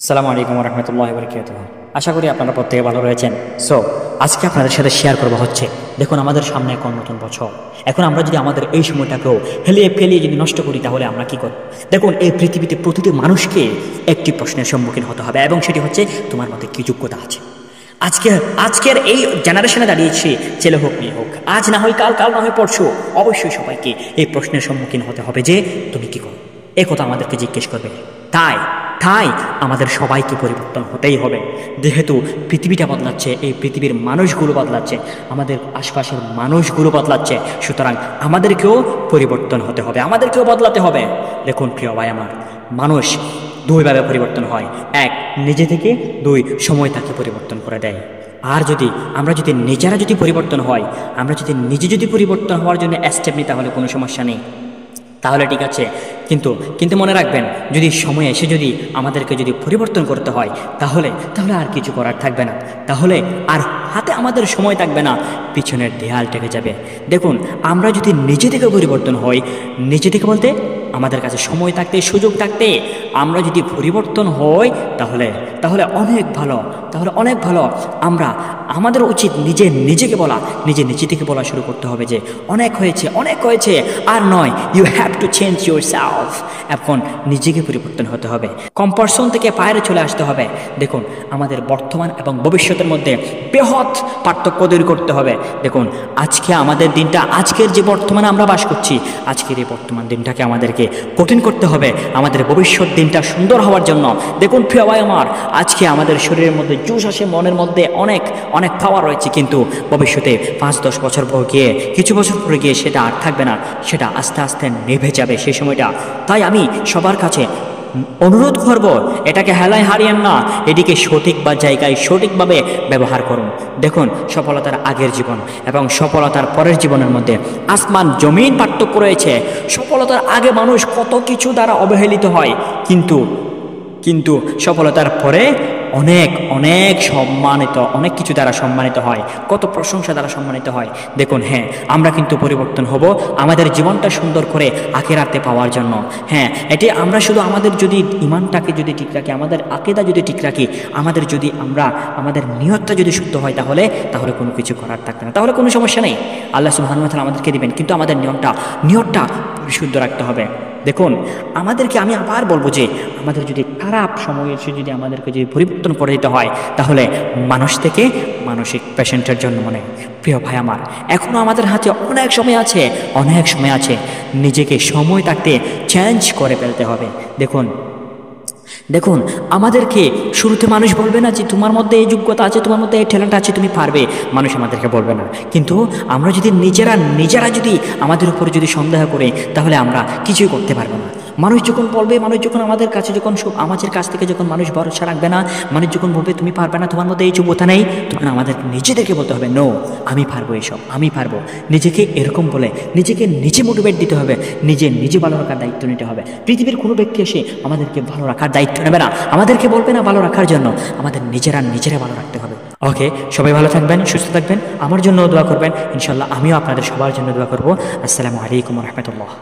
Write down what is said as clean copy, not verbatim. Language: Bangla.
আসসালামু আলাইকুম রহমতুল্লাহ বরকাতুহ। আশা করি আপনারা প্রত্যেকে ভালো রয়েছেন। সো আজকে আপনাদের সাথে শেয়ার করবো হচ্ছে, দেখুন আমাদের সামনে এখন নতুন বছর। এখন আমরা যদি আমাদের এই সময়টাকেও হেলিয়ে ফেলিয়ে যদি নষ্ট করি তাহলে আমরা কি করব? দেখুন, এই পৃথিবীতে প্রতিটি মানুষকে একটি প্রশ্নের সম্মুখীন হতে হবে, এবং সেটি হচ্ছে তোমার মধ্যে কী যোগ্যতা আছে। আজকের এই জেনারেশনে দাঁড়িয়েছে, ছেলে হোক মেয়ে হোক, আজ না হয় কাল, কাল না হয় পরশু, অবশ্যই সবাইকে এই প্রশ্নের সম্মুখীন হতে হবে যে তুমি কি করো। এ কথা আমাদেরকে জিজ্ঞেস করবে। তাই আমাদের সবাইকে পরিবর্তন হতেই হবে। যেহেতু পৃথিবীটা বদলাচ্ছে, এই পৃথিবীর মানুষগুলো বদলাচ্ছে, আমাদের আশপাশের মানুষগুলো বদলাচ্ছে, সুতরাং আমাদেরকেও পরিবর্তন হতে হবে, আমাদেরকেও বদলাতে হবে। দেখুন প্রিয় ভাই আমার, মানুষ দুইভাবে পরিবর্তন হয়। এক, নিজে থেকে; দুই, সময় তাকে পরিবর্তন করে দেয়। আর আমরা যদি নিজেরা পরিবর্তন হয়, আমরা যদি পরিবর্তন হওয়ার জন্য স্টেপ নিই তাহলে কোনো সমস্যা নেই, তাহলে ঠিক আছে। কিন্তু মনে রাখবেন, যদি সময় এসে আমাদেরকে পরিবর্তন করতে হয় তাহলে আর কিছু করার থাকবে না, তাহলে আর হাতে আমাদের সময় থাকবে না, পিছনের দেয়াল টেকে যাবে। দেখুন, আমরা যদি নিজে থেকে পরিবর্তন হই, নিজে থেকে বলতে আমাদের কাছে সময় থাকতে, সুযোগ থাকতে আমরা যদি পরিবর্তন হই তাহলে অনেক ভালো। আমাদের উচিত নিজে থেকে বলা শুরু করতে হবে যে অনেক হয়েছে আর নয়, you have to change yourself. এখন নিজেকে পরিবর্তন হতে হবে, কমফর্ট থেকে বাইরে চলে আসতে হবে। দেখুন, আমাদের বর্তমান এবং ভবিষ্যতের মধ্যে বৃহৎ পার্থক্য তৈরি করতে হবে। দেখুন, আজকে আমাদের দিনটা, আজকের যে বর্তমানে আমরা বাস করছি, আজকের এই বর্তমান দিনটাকে আমাদেরকে কঠিন করতে হবে আমাদের ভবিষ্যৎ দিনটা সুন্দর হওয়ার জন্য। দেখুন প্রিয় ভাই আমার, আজকে আমাদের শরীরের মধ্যে জোশ আসে, মনের মধ্যে অনেক পাওয়ার রয়েছে, কিন্তু ভবিষ্যতে 5-10 বছর পর গিয়ে, কিছু বছর পরে গিয়ে সেটা আর থাকবে না, সেটা আস্তে আস্তে নেভে যাবে সেই সময়টা। তাই আমি সবার কাছে অনুরোধ করব, এটাকে হেলায় হারিয়েন না, এদিকে সঠিক জায়গায় সঠিকভাবে ব্যবহার করুন। দেখুন, সফলতার আগের জীবন এবং সফলতার পরের জীবনের মধ্যে আসমান জমিন পার্থক্য রয়েছে। সফলতার আগে মানুষ কত কিছু দ্বারা অবহেলিত হয়, কিন্তু সফলতার পরে অনেক সম্মানিত, অনেক কিছু দ্বারা সম্মানিত হয়, কত প্রশংসা দ্বারা সম্মানিত হয়। দেখুন, হ্যাঁ, আমরা কিন্তু পরিবর্তন হব আমাদের জীবনটা সুন্দর করে আখিরাতে পাওয়ার জন্য। হ্যাঁ, এটি আমরা শুধু আমাদের ইমানটাকে ঠিক রাখি, আমাদের আকীদা ঠিক রাখি, আমাদের নিয়তটা শুদ্ধ হয়, তাহলে কোনো কিছু করার থাকবে না, তাহলে কোনো সমস্যা নেই। আল্লাহ সুবহানাহু ওয়া তাআলা আমাদেরকে দিবেন, কিন্তু আমাদের নিয়তটা পরিশুদ্ধ রাখতে হবে। দেখুন, আমি আবার বলবো যে আমাদের খারাপ সময় এসে আমাদেরকে পরিবর্তন করে দিতে হয়, তাহলে মানুষ থেকে মানসিক পেশেন্টের জন্য প্রিয় ভাই আমার, এখনও আমাদের হাতে অনেক সময় আছে, নিজেকে সময় থাকতে চেঞ্জ করে ফেলতে হবে। দেখুন, আমাদেরকে শুরুতে মানুষ বলবে না যে তোমার মধ্যে এই যোগ্যতা আছে, তোমার মধ্যে এই ট্যালেন্ট আছে, তুমি পারবে, মানুষ আমাদেরকে বলবে না। কিন্তু আমরা নিজেরা আমাদের উপরে সন্দেহ করে, তাহলে আমরা কিছুই করতে পারবো না। মানুষ যখন বলবে, আমাদের কাছে আমাদের কাছ থেকে মানুষ ভরসা রাখবে না, মানুষ যখন বলবে তুমি পারবে না, তোমার মধ্যে এই যোগ্যতা নেই, তখন আমাদের নিজেদেরকে বলতে হবে নো, আমি পারবো, আমি পারবো। নিজেকে এরকম বলে নিজে মোটিভেট দিতে হবে, নিজে ভালো রাখার দায়িত্ব নিতে হবে। পৃথিবীর কোনো ব্যক্তি এসে আমাদেরকে ভালো রাখার দায়িত্ব নেবে না, আমাদেরকে বলবে না ভালো রাখার জন্য, আমাদের নিজেরা ভালো রাখতে হবে। ওকে, সবাই ভালো থাকবেন, সুস্থ থাকবেন, আমার জন্য দোয়া করবেন, ইনশাল্লাহ আমিও আপনাদের সবার জন্য দোয়া করবো। আসসালামু আলাইকুম রহমতুল্লাহ।